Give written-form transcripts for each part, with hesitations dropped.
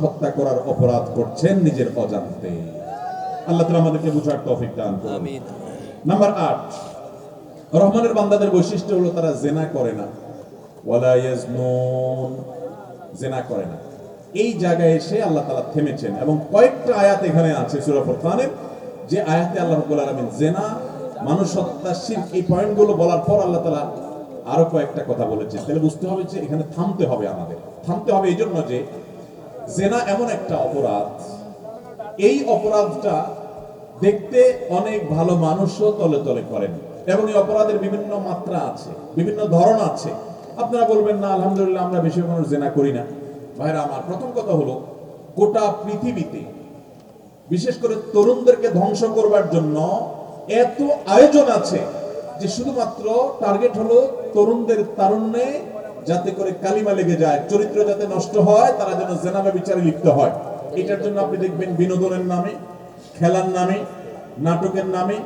হত্যা করার অপরাধ করছেন নিজের অজান্তে। আল্লাহ তাআলা আমাদেরকে বুঝার তৌফিক দান করুন। আমিন। নাম্বার 8, রহমানের বান্দাদের বৈশিষ্ট্য হলো তারা জিনা করে না। ওয়ালা ইয়াজনুন, জিনা করে না। এই জায়গায় এসে আল্লাহ তাআলা থেমেছেন এবং কয়েকটা আয়াত এখানে আছে সূরা ফুরকানের, যে আয়াতে আল্লাহ রাব্বুল আলামিন জিনা, মানুষ হত্যা, শিরক, এই পয়েন্টগুলো বলার পর আল্লাহ তাআলা আরো কয়েকটা কথা বলেছেন। তাহলে বুঝতে হবে যে এখানে থামতে হবে, আমাদের থামতে হবে এই জন্য যে জিনা এমন একটা অপরাধ, এই অপরাধটা দেখতে অনেক ভালো মানুষও তলে তলে করেন এবং এই অপরাধের বিভিন্ন মাত্রা আছে, বিভিন্ন ধরন আছে। আপনারা বলবেন না আলহামদুলিল্লাহ আমরা বেশি মানুষ জিনা করি না। ভাইরা আমার, প্রথম কথা হলো গোটা পৃথিবীতে বিশেষ করে তরুণদেরকে ধ্বংস করবার জন্য এত আয়োজন আছে যে শুধুমাত্র টার্গেট হলো তরুণদের তারুণ্যে যাতে করে কালিমা লেগে যায়, চরিত্র যাতে নষ্ট হয়, তারা যেন জিনা ব্যভিচারে লিপ্ত হয়। এটার জন্য আপনি দেখবেন বিনোদনের নামে, খেলার নামে, নাটকের নামে,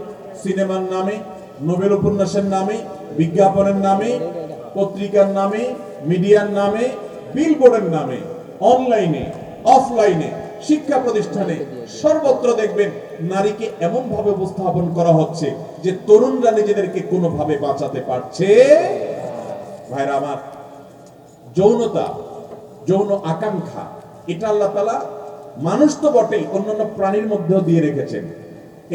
সিনেমার নামে, নোবেল উপন্যাসের নামে, বিজ্ঞাপনের নামে, পত্রিকার নামে, মিডিয়ার নামে, বিলবোর্ডের নামে, অনলাইনে, অফলাইনে, শিক্ষা প্রতিষ্ঠানে, সর্বত্র দেখবেন নারীকে এমন ভাবে উপস্থাপন করা হচ্ছে যে তরুণরা নিজেদেরকে কোনোভাবে বাঁচাতে পারছে। ভাইরা আমার, যৌনতা, যৌন আকাঙ্ক্ষা, এটা আল্লাহ তাআলা মানুষ তো বটেই, অন্যান্য প্রাণীর মধ্যেও দিয়ে রেখেছেন।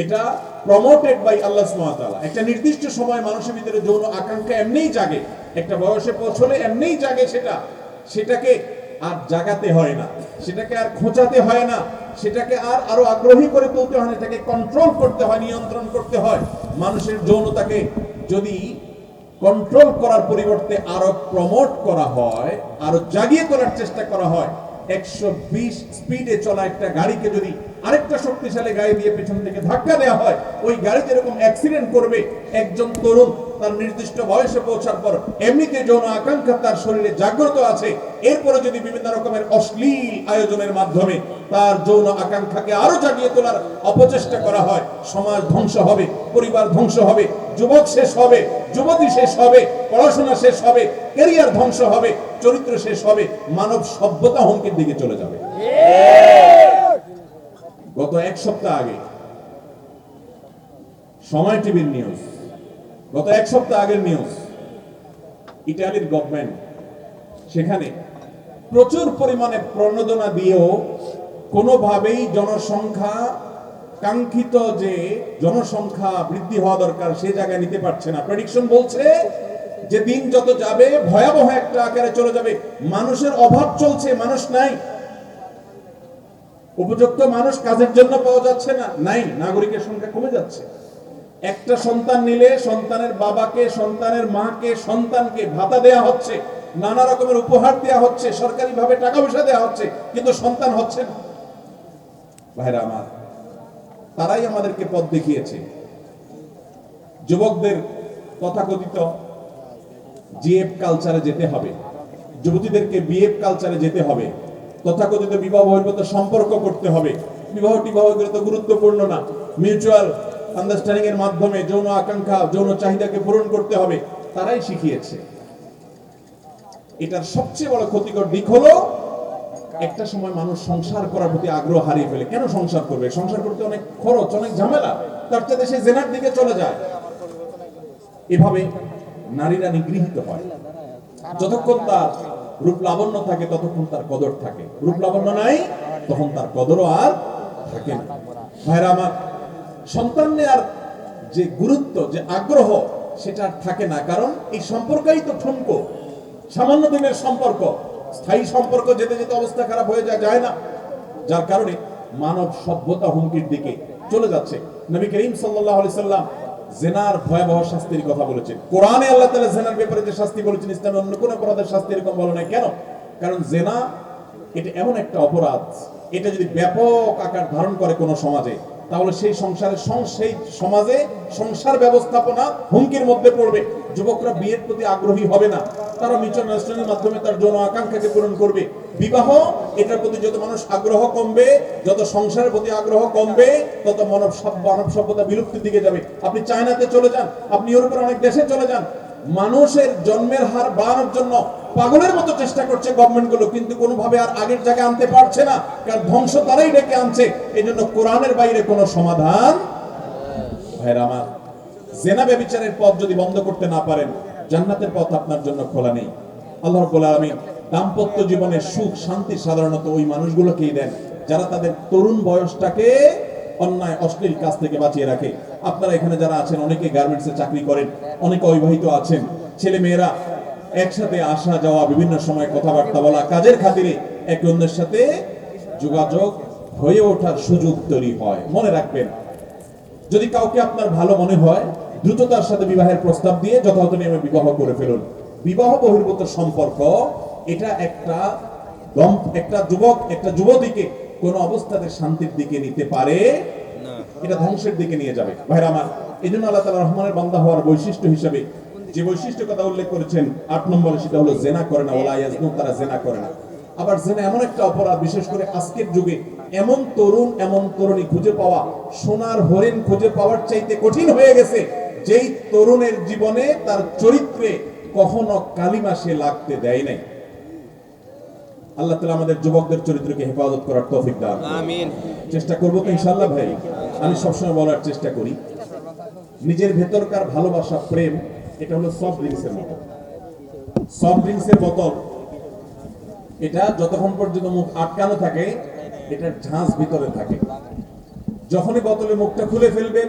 এটা প্রমোটেড বাই আল্লাহ সুবহানাহু ওয়া তাআলা। একটা নির্দিষ্ট সময় মানুষের ভিতরে যৌন আকাঙ্ক্ষা এমনিই জাগে, একটা বয়সে পৌঁছলে এমনিই জাগে, সেটাকে আর জাগাতে হয় না, সেটাকে আর খোঁচাতে হয় না, সেটাকে আর আরো আগ্রহী করে তুলতে হয় না, এটাকে কন্ট্রোল করতে হয়, নিয়ন্ত্রণ করতে হয়। মানুষের যৌনতাকে যদি কন্ট্রোল করার পরিবর্তে আরো প্রমোট করা হয়, আরো জাগিয়ে তোলার চেষ্টা করা হয়, 120 স্পিডে চলা একটা গাড়িকে যদি আরেকটা শক্তিশালী গাড়ি দিয়ে পেছন থেকে ধাক্কা দেওয়া হয়, ওই গাড়ি যেরকম অ্যাক্সিডেন্ট করবে, একজন তরুণ তার নির্দিষ্ট বয়সে পৌঁছার পর এমনিতে যৌন আকাঙ্ক্ষা তার শরীরে জাগ্রত আছে, এরপরে যদি বিভিন্ন রকমের অশ্লীল আয়োজনের মাধ্যমে তার যৌন আকাঙ্ক্ষাকে আরো জাগিয়ে তোলার অপচেষ্টা করা হয়, সমাজ ধ্বংস হবে, পরিবার ধ্বংস হবে, যুবক শেষ হবে, যুবতী শেষ হবে, পড়াশোনা শেষ হবে, ক্যারিয়ার ধ্বংস হবে, চরিত্র শেষ হবে, মানব সভ্যতা হুমকির দিকে চলে যাবে। গত এক সপ্তাহ আগে সময় টিভির নিউজ, গত এক সপ্তাহ আগের নিউজ, ইতালির গভর্নমেন্ট সেখানে প্রচুর পরিমাণে প্রণোদনা দিয়েও কোনোভাবেই জনসংখ্যা, কাঙ্ক্ষিত যে জনসংখ্যা বৃদ্ধি হওয়া দরকার সে জায়গায় নিতে পারছে না। প্রেডিকশন বলছে যে দিন যত যাবে ভয়াবহ একটা আকারে চলে যাবে, মানুষের অভাব চলছে, মানুষ নাই, উপযুক্ত মানুষ কাজের জন্য পাওয়া যাচ্ছে না, নাই, নাগরিকের সংখ্যা কমে যাচ্ছে। একটা সন্তান নিলে সন্তানের বাবাকে, সন্তানের মাকে, সন্তানকে ভাতা দেয়া হচ্ছে, নানা রকমের উপহার দেয়া হচ্ছে, সরকারি ভাবে টাকা পয়সা দেয়া হচ্ছে, কিন্তু সন্তান হচ্ছে না। ভাইরা আমার, তারাই আমাদেরকে পথ দেখিয়েছে। যুবকদের তথাকথিত জিএফ কালচারে যেতে হবে, যুবতীদেরকে বিএফ কালচারে যেতে হবে, তথাকথিত বিবাহ বহির্ভূত সম্পর্ক করতে হবে। বিবাহ তো গুরুত্বপূর্ণ না, মিউচুয়াল আন্ডারস্ট্যান্ডিং এর মাধ্যমে যৌন আকাঙ্ক্ষা, যৌন চাহিদাকে পূরণ করতে হবে, তারাই শিখিয়েছে। এটার সবচেয়ে বড় ক্ষতিকর দিক হলো একটা সময় মানুষ সংসার করার প্রতি আগ্রহ হারিয়ে ফেলে। কেন সংসার করবে? সংসার করতে অনেক খরচ, অনেক ঝামেলা, তার চেয়ে সে জেনার দিকে চলে যায়। এভাবে নারীরা নিগৃহীত হয়। যতক্ষণ তার রূপ লাবণ্য থাকে ততক্ষণ তার কদর থাকে, রূপ লাবণ্য নাই তখন তার কদরও আর থাকে না। ভাইরা আমার, সন্তান নেয়ার যে গুরুত্ব, যে আগ্রহ, সেটা থাকে না, কারণ এই সম্পর্কই তো ঠুনকো, সামান্য দিনের সম্পর্ক, স্থায়ী সম্পর্ক যেতে যেতে অবস্থা খারাপ হয়ে যায় না, যার কারণে মানব সভ্যতা হুমকির দিকে চলে যাচ্ছে। নবী করিম সাল্লাল্লাহু আলাইহি সাল্লাম জিনার ভয়াবহ শাস্তির কথা বলেছেন। কোরআনে আল্লাহ তাআলা জিনার ব্যাপারে যে শাস্তি বলেছেন, ইসলামের অন্য কোন অপরাধের শাস্তি এরকম বলে নাই। কেন? কারণ জিনা এটা এমন একটা অপরাধ, এটা যদি ব্যাপক আকার ধারণ করে কোন সমাজে, তাহলে সেই সমাজে সংসার ব্যবস্থাপনা হুমকির মধ্যে পড়বে। যুবকরা বিয়ের প্রতি আগ্রহী হবে না, তারা মিউচুয়াল আন্ডারস্ট্যান্ডিংয়ের মাধ্যমে তার যৌন আকাঙ্ক্ষাকে পূরণ করবে। বিবাহ, এটার প্রতি যত মানুষ আগ্রহ কমবে, যত সংসারের প্রতি আগ্রহ কমবে, তত মানব সভ্যতা বিলুপ্তির দিকে যাবে। আপনি চায়নাতে চলে যান, আপনি ইউরোপের অনেক দেশে চলে যান, মানুষের জন্মের হার বাড়ানোর জন্য পাগলের মতো চেষ্টা করছে গভর্নমেন্ট গুলো, কিন্তু কোনোভাবে আর আগের জায়গায় আনতে পারছে না, কারণ ধ্বংস তারাই ডেকে আনছে। এই জন্য কোরআনের বাইরে কোনো সমাধান। ভাইরা আমার, জেনা ব্যভিচারের পথ যদি বন্ধ করতে না পারেন, জান্নাতের পথ আপনার জন্য খোলা নেই। আল্লাহ রাব্বুল আলামিন দাম্পত্য জীবনের সুখ শান্তি সাধারণত ওই মানুষগুলোকেই দেন যারা তাদের তরুণ বয়সটাকে অন্যায় অশ্লীল কাজ থেকে বাঁচিয়ে রাখে। আপনারা এখানে যারা আছেন, অনেকে গার্মেন্টসে চাকরি করেন, অনেকে অবিবাহিত আছেন, ছেলে মেয়েরা একসাথে আসা যাওয়া, বিভিন্ন সময় কথাবার্তা বলা, কাজের খাতিরে একে অন্যের সাথে যোগাযোগ হয়ে ওঠার সুযোগ তৈরি হয়। মনে রাখবেন, যদি কাউকে আপনার ভালো মনে হয়, দ্রুততার সাথে বিবাহের প্রস্তাব দিয়ে যথাযথ নিয়মে বিবাহ করে ফেলুন। বিবাহ বহির্ভূত সম্পর্ক এটা একটা যুবক একটা যুবতীকে কোন অবস্থাতে শান্তির দিকে নিতে পারে না, এটা ধ্বংসের দিকে নিয়ে যাবে। ভাইরা আমার, এই জন্য আল্লাহ তাআলা রহমানের বান্দা হওয়ার বৈশিষ্ট্য হিসেবে যে বৈশিষ্ট্য কথা উল্লেখ করেছেন 8 নম্বরে, সেটা হলো জেনা করে না, ওয়ালা ইয়াজনু, তারা জেনা করে না। আবার জেনা এমন একটা অপরাধ, বিশেষ করে আজকের যুগে এমন তরুণ এমন তরুণী খুঁজে পাওয়া সোনার হরিণ খুঁজে পাওয়ার চাইতে কঠিন হয়ে গেছে, যেই তরুণের জীবনে তার চরিত্রে কখনো কালিমা সে লাগতে দেয় নাই। আল্লাহ তাআলা আমাদের যুবকদের চরিত্রকে হেফাজত করার তৌফিক দান। আমিন। চেষ্টা করব তো ইনশাআল্লাহ। ভাই, আমি সবসময় বলার চেষ্টা করি, নিজের ভেতরকার ভালোবাসা প্রেম এটা হলো সফট ড্রিঙ্কসের মতো। সফট ড্রিঙ্কসের বোতল, এটা যতক্ষণ পর্যন্ত মুখ আটকানো থাকে এটার ঝাঁজ ভিতরে থাকে। যখনই বোতলে মুখটা খুলে ফেলবেন,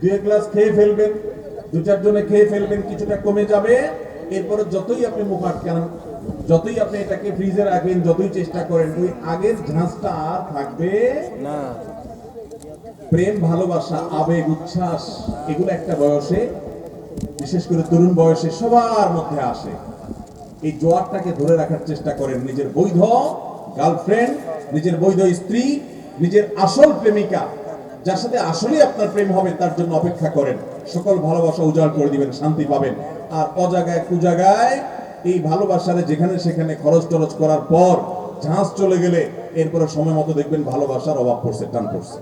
2 গ্লাস খেয়ে ফেলবেন, 2-4 জনে খেয়ে ফেলবেন, কিছুটা কমে যাবে। এরপরে যতই আপনি মুখ আটকান, যতই আপনি এটাকে ফ্রিজে রাখেন, যতই চেষ্টা করেন, ওই আগের ঝাঁজটা আর থাকবে না। প্রেম, ভালোবাসা, আবেগ, উচ্ছ্বাস এগুলো একটা বয়সে, বিশেষ করে তরুণ বয়সে সবার মধ্যে আসে। এই জোয়ারটাকে ধরে রাখার চেষ্টা করেন। নিজের বৈধ গার্লফ্রেন্ড, নিজের বৈধ স্ত্রী, নিজের আসল প্রেমিকা, যার সাথে আসলেই আপনার প্রেম হবে, তার জন্য অপেক্ষা করেন। সকল ভালোবাসা উজাড় করে দিবেন, শান্তি পাবেন। আর অজাগায় কুজাগায় এই ভালোবাসারে যেখানে সেখানে খরচ টরচ করার পর ঝাঁজ চলে গেলে এরপরে সময় মতো দেখবেন ভালোবাসার অভাব পড়ছে, টান পড়ছে।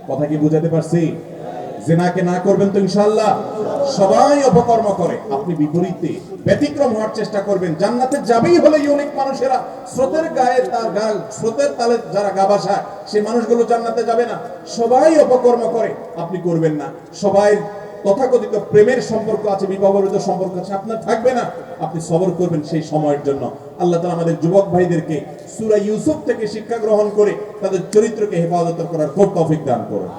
কথা কি বুঝাতে পারছি? জেনাকে না করবেন তো ইনশাআল্লাহ। সবাই অপকর্ম করে, আপনি বিপরীতে ব্যতিক্রম হওয়ার চেষ্টা করবেন। জান্নাতে যাবেই হলে ইউনিক মানুষেরা, স্রোতের গায়ে স্রোতের তালে যারা গা ভাসায় সেই মানুষগুলো জান্নাতে যাবে না। সবাই অপকর্ম করে, আপনি করবেন না। সবাই তথাকথিত প্রেমের সম্পর্ক আছে, বিবাহিত সম্পর্ক আছে, আপনার থাকবে না। আপনি সবর করবেন সেই সময়ের জন্য। আল্লাহ তাআলা আমাদের যুবক ভাইদেরকে সূরা ইউসুফ থেকে শিক্ষা গ্রহণ করে তাদের চরিত্রকে হেফাজত করার খুব তৌফিক দান করুন।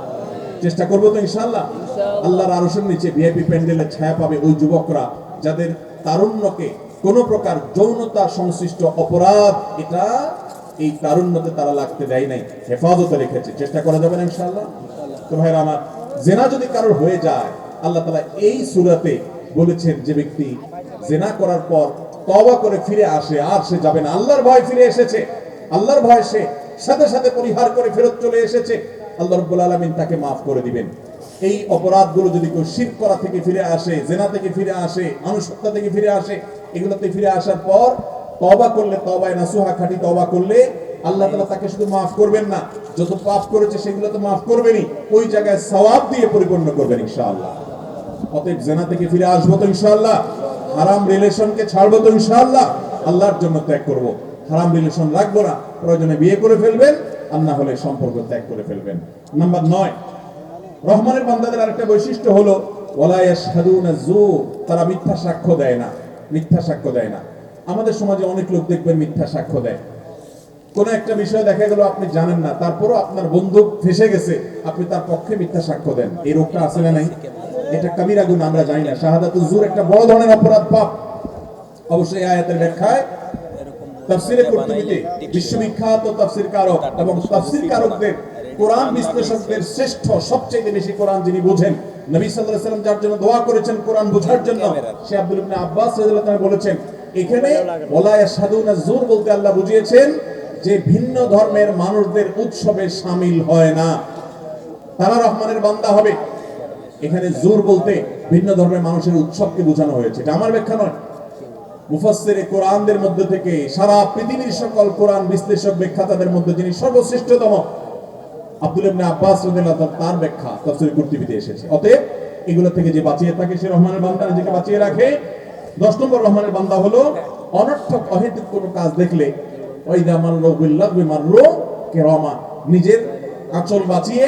চেষ্টা করবো তো ইনশাআল্লাহ। আল্লাহর আরশের নিচে ভিআইপি প্যান্ডেলে ছায়া পাবে ওই যুবকরা যাদের তারুণ্যকে কোন প্রকার যৌনতা সংশ্লিষ্ট অপরাধ এটা এই তারুণ্যতে তারা লাগতে দেয় নাই, হেফাজতে রেখেছে। চেষ্টা করা যাবে না ইনশাআল্লাহ। তো ভাইরা আমার, জেনা যদি কারোর হয়ে যায়, আল্লাহ তাআলা এই সূরাতে বলেছেন যে ব্যক্তি জেনা করার পর তওবা করে ফিরে আসে, আর সে যাবে না। আল্লাহর ভয় ফিরে এসেছে, আল্লাহর ভয় সে সাথে সাথে পরিহার করে ফেরত চলে এসেছে, আল্লাহ রাব্বুল আলামিন তাকে মাফ করে দিবেন। এই অপরাধগুলো যদি কেউ শিরক করা থেকে ফিরে আসে, জেনা থেকে ফিরে আসে, আনুশত্বা থেকে ফিরে আসে, এগুলোতে ফিরে আসার পর তওবা করলে, তওবায়ে নাসুহা, খাঁটি তওবা করলে আল্লাহ তাআলা তাকে শুধু মাফ করবেন না, যত পাপ করেছে সেগুলো তো মাফ করবেনই, ওই জায়গায় সওয়াব দিয়ে পরিপূর্ণ করবেন ইনশাআল্লাহ। অতএব জেনা থেকে ফিরে আসবো তো ইনশাআল্লাহ। হারাম রিলেশনকে ছাড়বো তো ইনশাআল্লাহ। আল্লাহর জন্য ত্যাগ করব, হারাম রিলেশন রাখবো না। প্রয়োজনে বিয়ে করে ফেলবেন, আর না হলে সম্পর্ক ত্যাগ করে ফেলবেন। নাম্বার 9, রহমানের বান্দাদের আরেকটা বৈশিষ্ট্য হলো ওয়ালা ইয়াশহাদুনা যুর, তারা মিথ্যা সাক্ষ্য দেয় না। মিথ্যা সাক্ষ্য দেয় না। আমাদের সমাজে অনেক লোক দেখবেন মিথ্যা সাক্ষ্য দেয়। কোন একটা বিষয় দেখা গেল আপনি জানেন না, তারপরও আপনার বন্ধু ফেসে গেছে, আপনি তার পক্ষে মিথ্যা সাক্ষ্য দেন। এই রোগটা আছে না নাই? এটা কাবিরা গুনাহ, আমরা জানি না। শাহাদাতুজ জুর একটা বড় ধরনের অপরাধ, পাপ। অবশ্যই আয়াতের ব্যাখ্যায় তাফসীরে কুরতুবীতে বিশ্ববিখ্যাত তাফসীর কারক এবং তাফসীর কারকদের, কোরআন বিশ্লেষকদের শ্রেষ্ঠ, সবচেয়ে বেশি কোরআন যিনি বুঝেন, নবী সাল্লাল্লাহু আলাইহি ওয়াসাল্লাম যার জন্য দোয়া করেছেন কোরআন বোঝার জন্য, সে আব্দুল ইবনে আব্বাস রাদিয়াল্লাহু তাআলা বলেছেন, এখানে ওয়ালা ইয়াশহাদুনা যুর বলতে আল্লাহ বুঝিয়েছেন যে ভিন্ন ধর্মের মানুষদের উৎসবে শামিল হয় না, তারা রহমানের বান্দা হবে। এখানে জুর বলতে ভিন্ন ধর্মের মানুষের উৎসবকে বোঝানো হয়েছে। এটা আমার ব্যাখ্যা নয়, মুফাসসিরে কোরআনদের মধ্যে থেকে সারা পৃথিবীর সকল কোরআন বিশ্লেষক ব্যাখ্যাতাদের মধ্যে যিনি সর্বশ্রেষ্ঠতম, আব্দুল ইবনে আব্বাস রাদিয়াল্লাহু তাআলা, তার ব্যাখ্যা তাফসীর কুরতুবীতে এসেছে। অতএব এগুলো থেকে যে বাঁচিয়ে থাকে সে রহমানের বান্দা, নিজেকে বাঁচিয়ে রাখে। 10 নম্বর রহমানের বান্দা হলো অনর্থক অহেতুক কোনো কাজ দেখলে ওইদা মাররু বিল্লাহি মাররু কিরামা, নিজের আঁচল বাঁচিয়ে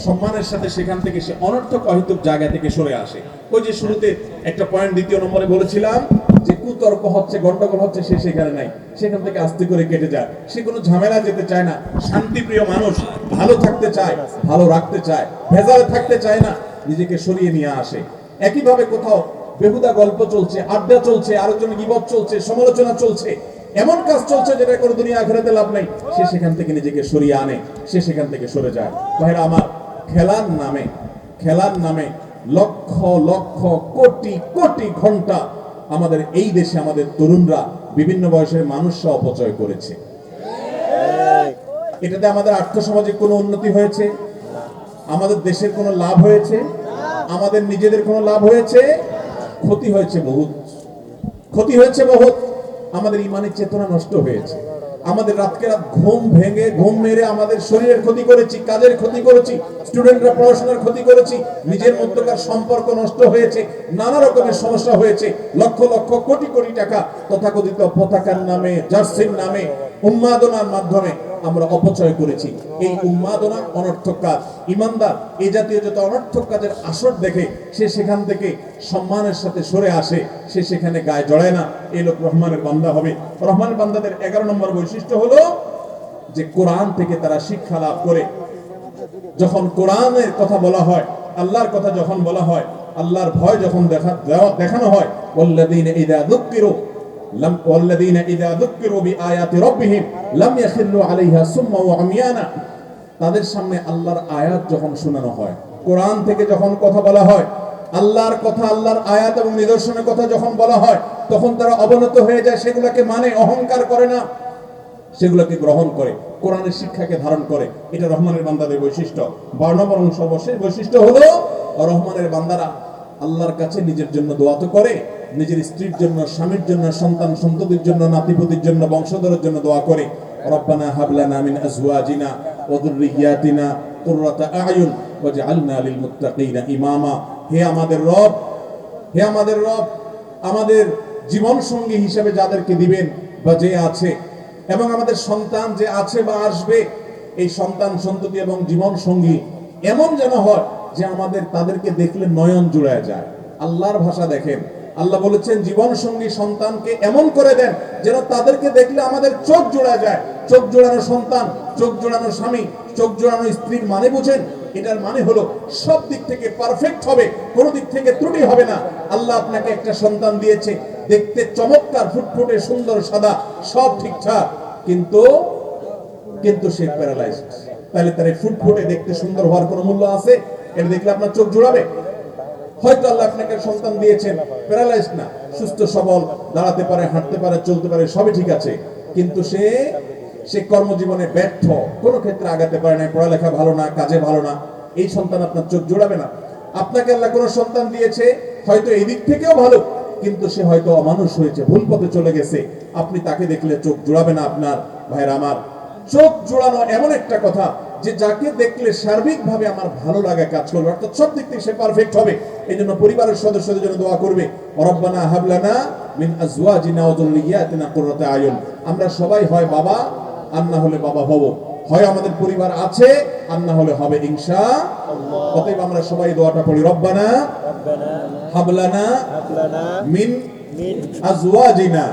সম্মানের সাথে সেখান থেকে সে অনর্থক অহেতুক জায়গা থেকে সরে আসে। ওই যে শুরুতে একটা পয়েন্ট দ্বিতীয় নম্বরে বলেছিলাম যে কুতর্ক হচ্ছে, গন্ডগোল হচ্ছে, সে সেখানে নাই, সেখান থেকে আস্তে করে কেটে যায়। সে কোনো ঝামেলা যেতে চায় না, শান্তিপ্রিয় মানুষ, ভালো থাকতে চায়, ভালো রাখতে চায়, ভেজালে থাকতে চায় না, নিজেকে সরিয়ে নিয়ে আসে। একইভাবে কোথাও বেহুদা গল্প চলছে, আড্ডা চলছে, আরেকজন গীবত চলছে, সমালোচনা চলছে, এমন কাজ চলছে যেটা কোনো দুনিয়া আখিরাতে লাভ নাই, সে সেখান থেকে নিজেকে সরিয়ে আনে, সে সেখান থেকে সরে যায়। ভাইরা আমার, খেলার নামে লক্ষ লক্ষ কোটি কোটি ঘন্টা আমাদের এই দেশে আমাদের তরুণরা বিভিন্ন বয়সের মানুষরা অপচয় করেছে। এটাতে আমাদের আর্থসামাজিক কোনো উন্নতি হয়েছে? আমাদের দেশের কোনো লাভ হয়েছে? আমাদের নিজেদের কোনো লাভ হয়েছে? ক্ষতি হয়েছে বহুত, ক্ষতি হয়েছে বহুত। আমাদের ইমানের চেতনা নষ্ট হয়েছে, আমাদের রাতকে রাত ঘুম মেরে আমাদের শরীরের ক্ষতি করেছি, কাজের ক্ষতি করেছি, স্টুডেন্টরা পড়াশোনার ক্ষতি করেছি, নিজের মধ্যকার সম্পর্ক নষ্ট হয়েছে, নানা রকমের সমস্যা হয়েছে। লক্ষ লক্ষ কোটি কোটি টাকা তথাকথিত পতাকার নামে, জার্সির নামে, উন্মাদনার মাধ্যমে আমরা অপচয় করেছি। এই উন্মাদনা অনর্থক কাজ। ইমানদার এই জাতীয় যত অনর্থক কাজের আসর দেখে সে সেখান থেকে সম্মানের সাথে সরে আসে, সে সেখানে গায়ে জড়ায় না। এই লোক রহমানের বান্দা হবে। রহমানের বান্দাদের 11 নম্বর বৈশিষ্ট্য হলো যে কোরআন থেকে তারা শিক্ষা লাভ করে। যখন কোরআনের কথা বলা হয়, আল্লাহর কথা যখন বলা হয়, আল্লাহর ভয় যখন দেখানো হয়, ওয়াল্লাযীনা ইযা যুক্কিরু والذين إذا ذكروا بآيات ربهم لم يخروا عليها سما وعميانا, তাদের সামনে আল্লাহর আয়াত যখন শোনানো হয়, কোরআন থেকে যখন কথা বলা হয়, আল্লাহর কথা, আল্লাহর আয়াত এবং নিদর্শনের কথা যখন বলা হয়, তখন তারা অবনত হয়ে যায়, সেগুলোকে মানে, অহংকার করে না, সেগুলোকে গ্রহণ করে, কোরআনের শিক্ষাকে ধারণ করে। এটা রহমানের বান্দাদের বৈশিষ্ট্য। 12 নম্বর সর্বশেষ বৈশিষ্ট্য হলো রহমানের বান্দারা আল্লাহর কাছে নিজের জন্য দোয়া তো করে, নিজের স্ত্রীর জন্য, স্বামীর জন্য, সন্তান সন্ততির জন্য, নাতিপুতির জন্য, বংশধরের জন্য দোয়া করে। রব্বানা হাব লানা মিন আজওয়াজিনা ওয়া যুররিয়াতিনা কুররাতা আ'য়ুন ওয়াজআলনা লিল মুত্তাকিনা ইমামা। হে আমাদের রব, হে আমাদের রব, আমাদের জীবন সঙ্গী হিসেবে যাদেরকে দিবেন বা যে আছে, এবং আমাদের সন্তান যে আছে বা আসবে, এই সন্তান সন্ততি এবং জীবন সঙ্গী এমন যেন হয় যে আমাদের তাদেরকে দেখলে নয়ন জুড়ায় যায়। আল্লাহর ভাষা দেখেন, আল্লাহ বলেছেন জীবন সঙ্গী সন্তানকে এমন করে দেন যেন তাদেরকে দেখলে আমাদের চোখ জোড়া যায়। চোখ জোড়ানো সন্তান, চোখ জোড়ানো স্বামী, চোখ জোড়ানো স্ত্রীর মানে বুঝেন? এটার মানে হলো সব দিক থেকে পারফেক্ট হবে, কোনো দিক থেকে ত্রুটি হবে না। আল্লাহ আপনাকে একটা সন্তান দিয়েছে, দেখতে চমৎকার, ফুটফুটে, সুন্দর, সাদা, সব ঠিকঠাক, কিন্তু সে প্যারালাইজড। তাহলে তার ফুটফুটে দেখতে সুন্দর হওয়ার কোনো মূল্য আছে? এটা দেখলে আপনার চোখ জোড়াবে? হয়তো আল্লাহ আপনাকে সন্তান দিয়েছেন প্যারালাইজড না, সুস্থ সবল, দাঁড়াতে পারে, হাঁটতে পারে, চলতে পারে, সবই ঠিক আছে, কিন্তু সে কর্মজীবনে ব্যর্থ, কোনো ক্ষেত্রে আগাতে পারে না, পড়ালেখা ভালো না, কাজে ভালো না, এই সন্তান আপনার চোখ জোড়াবে না। আপনাকে আল্লাহ কোনো সন্তান দিয়েছে, হয়তো এই দিক থেকেও ভালো, কিন্তু সে হয়তো অমানুষ হয়েছে, ভুল পথে চলে গেছে, আপনি তাকে দেখলে চোখ জোড়াবে না আপনার। ভাইরা আমার, চোখ জোড়ানো এমন একটা কথা যে যাকে দেখলে সার্বিকভাবে আমার ভালো লাগা কাজ করবে, অর্থাৎ সব দিক থেকে সে পারফেক্ট হবে। এই জন্য পরিবারের সদস্যদের জন্য দোয়া করবে, রব্বানা হাব লানা মিন আজওয়াজিনা ওয়া যুররিয়াতিনা কুররাতা আয়ুন। আমরা সবাই হয় বাবা, আর না হলে বাবা হব, হয় আমাদের পরিবার আছে, আর না হলে হবে ইনশাআল্লাহ। অতএব আমরা সবাই দোয়াটা পড়ি, রব্বানা হাব লানা মিন আজওয়াজিনা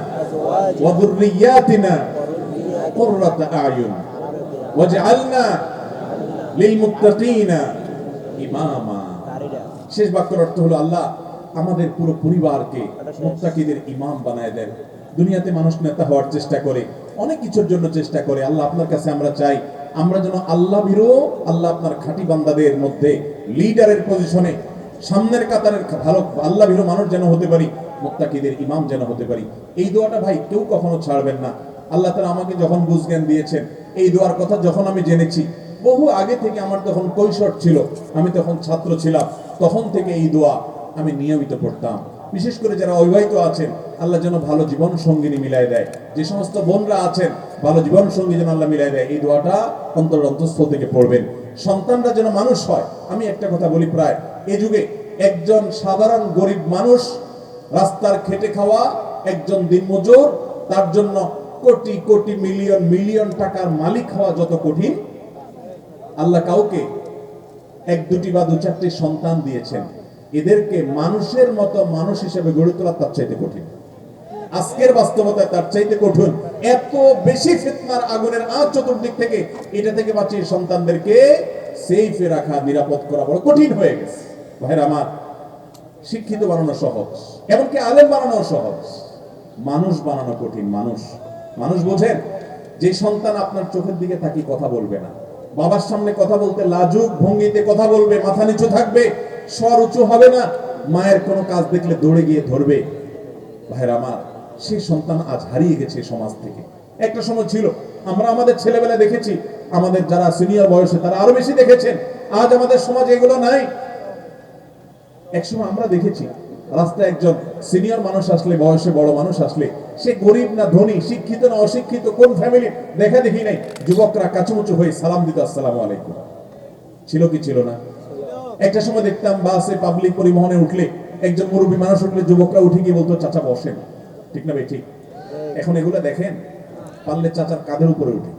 ওয়া যুররিয়াতিনা কুররাতা আয়ুন ওয়াজআলনা লিল মুত্তাকিনা ইমামা। শেষ বাক্যের অর্থ হলো, আল্লাহ আমাদের পুরো পরিবারকে মুত্তাকিদের ইমাম বানায় দেন। দুনিয়াতে মানুষ নেতা হওয়ার চেষ্টা করে, অনেক কিছুর জন্য চেষ্টা করে, আল্লাহ আপনার কাছে আমরা চাই আমরা যেন আল্লাহ ভীরু, আল্লাহ আপনার খাঁটি বান্দাদের মধ্যে লিডারের পজিশনে, সামনের কাতারের ভালো আল্লাহ ভীরু মানুষ যেন হতে পারি, মুত্তাকিদের ইমাম যেন হতে পারি। এই দোয়াটা ভাই কেউ কখনো ছাড়বেন না। আল্লাহ তাআলা আমাকে যখন বুঝজ্ঞান দিয়েছেন, এই দোয়ার কথা যখন আমি জেনেছি, বহু আগে থেকে, আমার তখন কৈশোর ছিল, আমি তখন ছাত্র ছিলাম, তখন থেকে এই দোয়া আমি নিয়মিত পড়তাম। বিশেষ করে যারা অবিবাহিত আছেন, আল্লাহ যেন ভালো জীবন সঙ্গিনী মিলাই দেয়, যে সমস্ত বোনরা আছেন, ভালো জীবন সঙ্গী যেন আল্লাহ মিলাই দেয়, এই দোয়াটা অন্তঃস্থল থেকে পড়বেন। সন্তানরা যেন মানুষ হয়। আমি একটা কথা বলি, প্রায় এ যুগে একজন সাধারণ গরিব মানুষ, রাস্তার খেটে খাওয়া একজন দিনমজুর, তার জন্য কোটি কোটি মিলিয়ন মিলিয়ন টাকার মালিক হওয়া যত কঠিন, আল্লাহ কাউকে এক দুটি বা দু চারটি সন্তান দিয়েছেন, এদেরকে মানুষের মতো মানুষ হিসেবে গড়ে তোলা তার চাইতে কঠিন। আজকের বাস্তবতায় তার চাইতে কঠিন। এত বেশি ফিতনার আগুনের আঁচ চতুর্দিক থেকে, এটা থেকে বাঁচিয়ে সন্তানদেরকে সেফে রাখা, নিরাপদ করা বড় কঠিন হয়ে গেছে। ভাইরা আমার, শিক্ষিত বানানো সহজ, এমনকি আলেম বানানো সহজ, মানুষ বানানো কঠিন। মানুষ বোঝেন, যে সন্তান আপনার চোখের দিকে তাকিয়ে কথা বলবে না, বাবার সামনে কথা বলতে লাজুক ভঙ্গিতে কথা বলবে, মাথা নিচু থাকবে, স্বর উঁচু হবে না, মায়ের কোনো কাজ দেখলে দৌড়ে গিয়ে ধরবে, ভাইরা আমার, সেই সন্তান আজ হারিয়ে গেছে সমাজ থেকে। একটা সময় ছিল, আমরা আমাদের ছেলেবেলা দেখেছি, আমাদের যারা সিনিয়র বয়সে তারা আরো বেশি দেখেছেন, আজ আমাদের সমাজে এগুলো নাই। একসময় আমরা দেখেছি রাস্তায় একজন সিনিয়র মানুষ আসলে, বয়সে বড় মানুষ আসলে, সে গরিব না ধনী, শিক্ষিত না অশিক্ষিত, কোন ফ্যামিলি দেখা দেখি নাই, যুবকরা কাচুমুচু হয়ে সালাম দিত, আসসালামু আলাইকুম। ছিল কি ছিল না? একটা সময় দেখতাম বাসে, পাবলিক পরিবহনে উঠলে, একজন মুরব্বী মানুষ উঠলে যুবকরা উঠে গিয়ে বলতো, চাচা বসেন। ঠিক না ভাই? ঠিক। এখন এগুলো দেখেন, পারলে চাচার কাঁধের উপরে উঠে।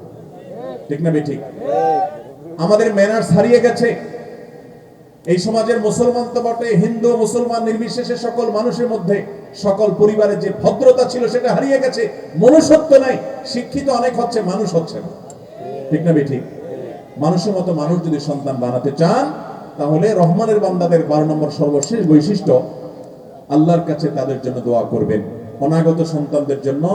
ঠিক না ভাই? ঠিক। আমাদের ম্যানার্স হারিয়ে গেছে। এই সমাজের মুসলমান তো বটে, হিন্দু মুসলমান নির্বিশেষে সকল মানুষের মধ্যে, সকল পরিবারের যে ভদ্রতা ছিল সেটা হারিয়ে গেছে। মনুষ্যত্ব নাই। শিক্ষিত অনেক হচ্ছে, মানুষ হচ্ছে না। ঠিক না ভাই? ঠিক। মানুষের মতো মানুষ যদি সন্তান বানাতে চান, তাহলে রহমানের বান্দাদের 12 নম্বর সর্বশেষ বৈশিষ্ট্য, আল্লাহর কাছে তাদের জন্য দোয়া করবেন, অনাগত সন্তানদের জন্য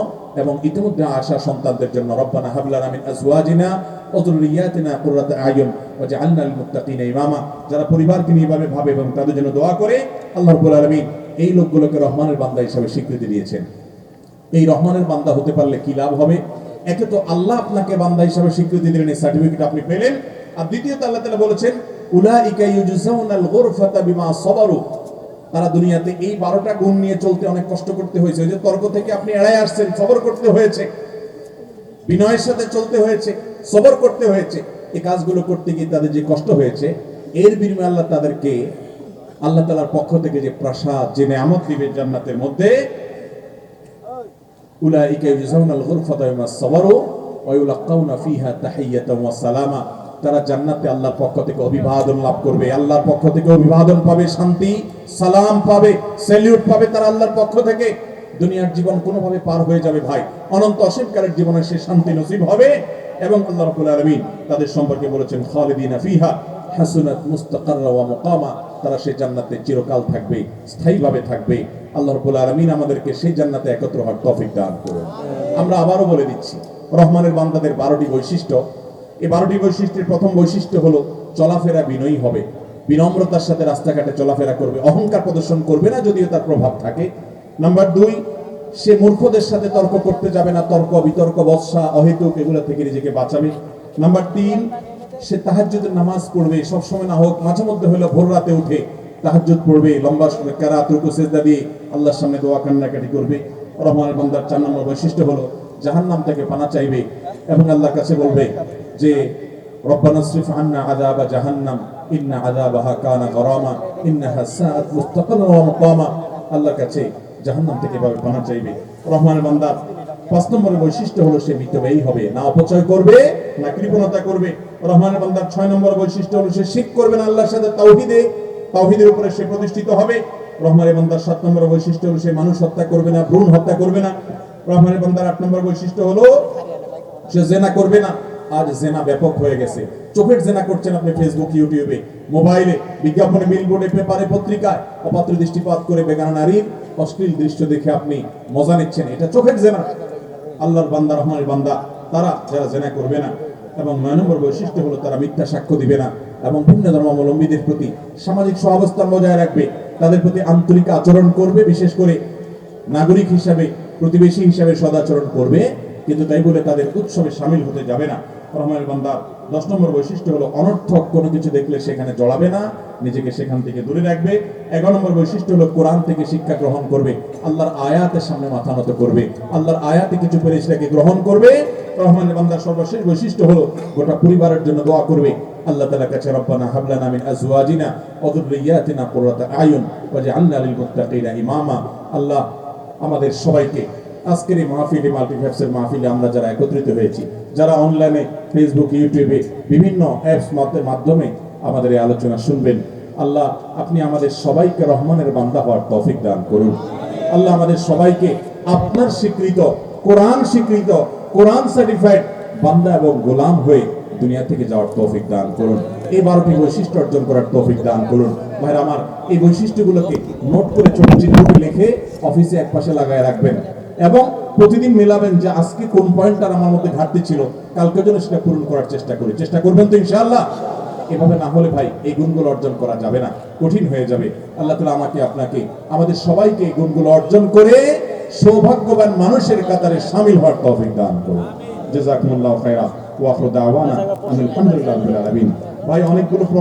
এবং ইতিমধ্যে আসা সন্তানদের জন্য। রব্বানা হাব লানা মিন আজওয়াজিনা ওয়া যুররিয়াতিনা কুররাতা আয়ুন ওয়াজআলনা লিল মুত্তাকিনা ইমামা। যারা পরিবারকে নিয়ে ভাবে এবং তাদের জন্য দোয়া করে, আল্লাহ রাব্বুল আলামিন এই লোকগুলোকে রহমানের বান্দা হিসেবে স্বীকৃতি দিয়েছেন। এই রহমানের বান্দা হতে পারলে কি লাভ হবে? একে তো আল্লাহ আপনাকে বান্দা হিসেবে স্বীকৃতি দিলেন, এই সার্টিফিকেট আপনি পেলেন। আর দ্বিতীয়ত আল্লাহ তাআলা বলেছেন, উলাইকা ইউজজাউনাল গুরফাতা বিমা সাবারু। তারা দুনিয়াতে এই 12টা গুণ নিয়ে চলতে অনেক কষ্ট করতে হয়েছে। ওই যে তর্ক থেকে আপনি এড়ায় আসছেন, সবর করতে হয়েছে, বিনয়ের সাথে চলতে হয়েছে, সবর করতে হয়েছে। এই কাজগুলো করতে গিয়ে তাদের যে কষ্ট হয়েছে, এর বিনিময়ে আল্লাহ তাদেরকে আল্লাহ তাআলার পক্ষ থেকে যে প্রাসাদ, যে নিয়ামত দিবেন জান্নাতের মধ্যে, উলাইকা ইউজজাউনাল গুরফাতা বিমা সাবারু ওয়া ইউলাক্কাউনা ফিহা তাহিয়াতাও ওয়া সালামা। তারা জান্নাতে আল্লাহর পক্ষ থেকে অভিবাদন লাভ করবে, আল্লাহর পক্ষ থেকে অভিবাদন পাবে, শান্তি সালাম পাবে, স্যালিউট পাবে তারা আল্লাহর পক্ষ থেকে। দুনিয়ার জীবন কোনোভাবে পার হয়ে যাবে ভাই, অনন্ত অসীমকালের জীবনে সে শান্তি নসিব হবে। এবং আল্লাহ রাব্বুল আলামিন তাদের সম্পর্কে বলেছেন, খালিদিনা ফিহা হাসুনাত মুস্তাকাররা ওয়া মুকামা। তারা সেই জান্নাতে চিরকাল থাকবে, স্থায়ীভাবে থাকবে। আল্লাহ রাব্বুল আলামিন আমাদেরকে সেই জান্নাতে একত্র হওয়ার তৌফিক দান করুন। আমরা আবারও বলে দিচ্ছি, রহমানের বান্দাদের 12টি বৈশিষ্ট্য। এই 12টি বৈশিষ্ট্যের প্রথম বৈশিষ্ট্য হলো চলাফেরা বিনয়ী হবে, বিনম্রতার সাথে রাস্তাঘাটে চলাফেরা করবে, অহংকার প্রদর্শন করবে না যদিও তার প্রভাব থাকে। নাম্বার 2, সে মূর্খদের সাথে তর্ক করতে যাবে না, তর্ক বিতর্ক বৎসা অহেতুক এগুলো থেকে নিজেকে বাঁচাবে। নাম্বার 3, সে তাহাজ্জুদের নামাজ পড়বে, সবসময় না হোক মাঝে মধ্যে হলো ভোর রাতে উঠে তাহাজ্জুদ পড়বে, লম্বা কিরাত রুকু সিজদা দিয়ে আল্লাহর সামনে দোয়া কান্নাকাটি করবে। রহমানের বান্দার 4 নম্বর বৈশিষ্ট্য হলো জাহান্নাম থেকে পানা চাইবে এবং আল্লাহর কাছে বলবে যে, রব্বানা সরিফ আন্না আযাবা জাহান্নাম ইন্না আযাবাহা কানা গরামা ইন্নাহা সাআত মুস্তাকাররান ওয়া মুকামা। আল্লাহর কাছে জাহান্নাম থেকে ভাবে পানা চাইবে। রহমানের বান্দার 5 নম্বরের বৈশিষ্ট্য হলো সে মিতব্যয়ী হবে, না অপচয় করবে না কৃপণতা করবে। রহমানের বান্দার 6 নম্বর বৈশিষ্ট্য হলো সে শিরক করবে না, আল্লাহর সাথে তাওহীদের উপরে সে প্রতিষ্ঠিত হবে। রহমানের বান্দার 7 নম্বর বৈশিষ্ট্য হলো সে মানুষ হত্যা করবে না, ভ্রূণ হত্যা করবে না। রহমানের বান্দার 8 নম্বর বৈশিষ্ট্য হলো সে জিনা করবে না। আজ জিনা ব্যাপক হয়ে গেছে, চোখের জিনা করছেন আপনি ফেসবুক, ইউটিউবে, মোবাইলে, বিজ্ঞাপনে, বিলবোর্ডে, পেপারে, পত্রিকায় অপাত্র দৃষ্টিপাত করে বেগানা নারীর অশ্লীল দৃশ্য দেখে আপনি মজা নিচ্ছেন, এটা চোখের জিনা। আল্লাহর বান্দা, রহমানের বান্দা তারা যারা জিনা করবে না। এবং 9 নম্বর বৈশিষ্ট্য হলো তারা মিথ্যা সাক্ষ্য দিবে না এবং ভিন্ন ধর্মাবলম্বীদের প্রতি সামাজিক সহাবস্থান বজায় রাখবে, তাদের প্রতি আন্তরিক আচরণ করবে, বিশেষ করে নাগরিক হিসাবে, প্রতিবেশী হিসাবে সদাচরণ করবে, কিন্তু তাই বলে তাদের উৎসবে শামিল হতে যাবে না। রহমানের বান্দার 10 নম্বর বৈশিষ্ট্য হলো অনর্থক কোনো কিছু দেখলে সেখানে জড়াবে না, নিজেকে সেখান থেকে দূরে রাখবে। 11 নম্বর বৈশিষ্ট্য হলো কোরআন থেকে শিক্ষা গ্রহণ করবে, আল্লাহর আয়াতের সামনে মাথা নত করবে, আল্লাহর আয়াতে কিছু পেলে সেটাকে গ্রহণ করবে। রহমানের বান্দার সর্বশেষ বৈশিষ্ট্য হলো গোটা পরিবারের জন্য দোয়া করবে আল্লাহ তাআলার কাছে, রব্বানা হাব লানা মিন আজওয়াজিনা ওয়া যুররিয়াতিনা কুররাতা আয়ুন ওয়াজআলনা লিল মুত্তাকিনা ইমামা। আল্লাহ আমাদের সবাইকে আজকের এই মাহফিলে, মাল্টিফ্যাক্সের মাহফিলে আমরা যারা একত্রিত হয়েছি, যারা অনলাইনে ফেসবুক, ইউটিউবে বিভিন্ন অ্যাপস মাধ্যমে আমাদের এই আলোচনা শুনবেন, আল্লাহ আপনি আমাদের সবাইকে রহমানের বান্দা হওয়ার তৌফিক দান করুন। আল্লাহ আমাদের সবাইকে আপনার স্বীকৃত, কোরআন স্বীকৃত, কোরআন সার্টিফাইড বান্দা এবং গোলাম হয়ে দুনিয়া থেকে যাওয়ার তৌফিক দান করুন। এই 12টি বৈশিষ্ট্য অর্জন করার তৌফিক দান করুন। ভাইরা আমার, এই বৈশিষ্ট্যগুলোকে নোট করে ছোট চিত্রটি লিখে অফিসে একপাশে লাগায় রাখবেন এবং প্রতিদিন মেলাবেন যে আজকে কোন পয়েন্টটার আমার মধ্যে ঘাটতি ছিল, কালকে যেন সেটা পূরণ করার চেষ্টা করবেন তো ইনশাআল্লাহ। এভাবে না হলে ভাই এই গুণগুলো অর্জন করা যাবে না, কঠিন হয়ে যাবে। আল্লাহ তাআলা আমাকে, আপনাকে, আমাদের সবাইকে এই গুণগুলো অর্জন করে সৌভাগ্যবান মানুষের কাতারে শামিল হওয়ার তৌফিক দান করুন। জাযাকুমুল্লাহু খায়রা ওয়া আখিরু দাওয়ানা আলহামদুলিল্লাহি রাব্বিল আলামিন। ভাই অনেকগুলো প্রশ্ন